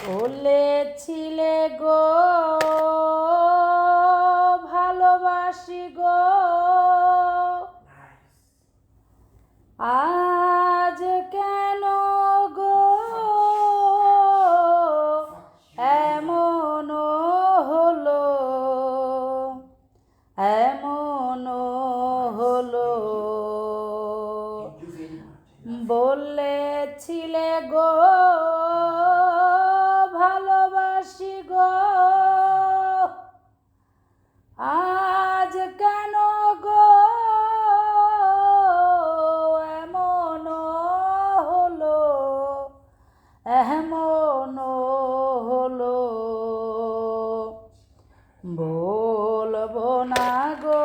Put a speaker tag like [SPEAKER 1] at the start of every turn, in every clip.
[SPEAKER 1] বলেছিলে গো ভালোবাসি গো, আজ কেন গো এমন হলো, এমন হলো। বলেছিলে গো ভালোবাসি গো, আজ কেন গো এমন হলো, এমন হলো। বলবো না গো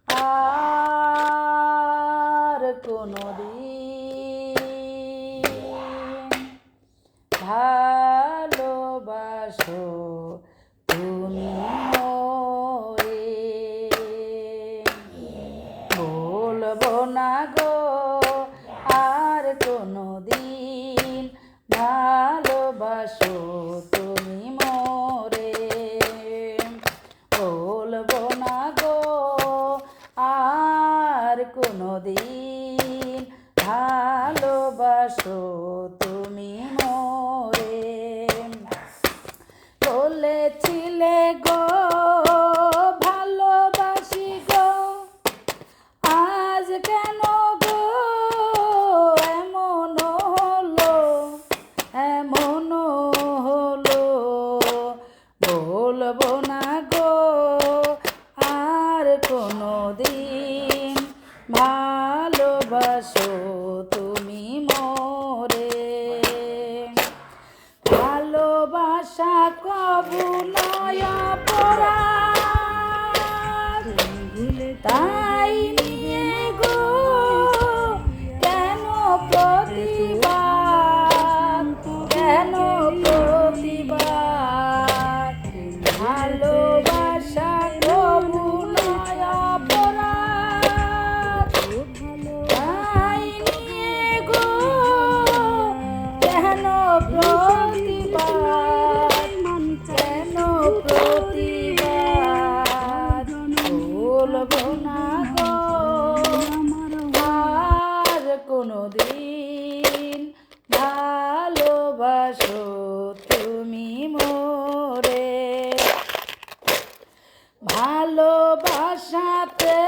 [SPEAKER 1] আর কোনোদিন, ভালোবাসো তুমি মোরে। বলবো না গো আর কোনোদিন, ভালোবাসো তুমি মোরে। বলবো না গো আর কোনোদিন, ভালোবাসো তুমি মোরে। বলেছিলে গো ভালোবাসি গো, আজ কেন গো এমন হলো, এমন হলো। বলবো না গো আর কোনোদিন, ভালোবাসো তুমি মোরে। ভালোবাসা কবু নয় অপরাধ, তাই নিয়ে গো কেন প্রতিবাদ, কেন প্রতিবাদ। ভালোবাসা কবু নয় অপরাধ, তাই নিয়ে গো কেন প্রতিবাদ, কেন প্রতিবাদ। বলবো না গো আর কোনোদিন, ভালোবাসো তুমি মোরে। ভালোবাসাতে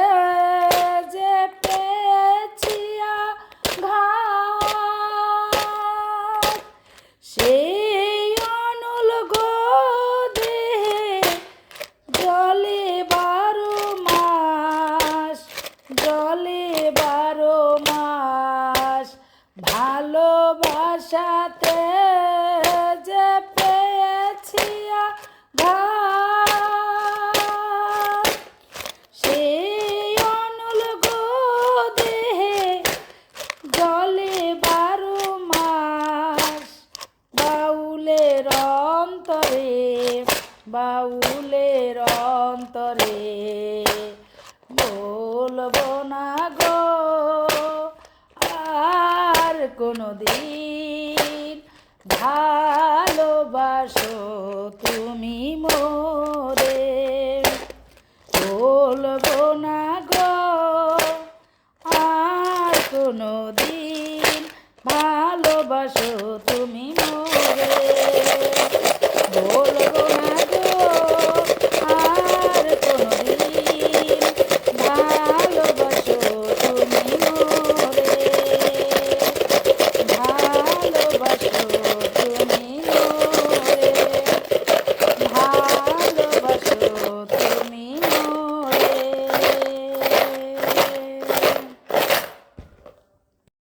[SPEAKER 1] যে পেয়েছি আঘাত, সেই অনুল গো দেহে জলে 12 মাস, জলে 12 মাস। ভালোবাসাতে যে পেয়েছি আঘাত, সেই অনুল গো দেহে জলে 12 মাস। বাউলের অন্তরে, বাউলের অন্তরে। বলবো না গো আর কোনোদিন, ভালোবাসো তুমি মোরে। বলবো না গো আর কোনোদিন, ভালোবাসো তুমি মোরে। বলবো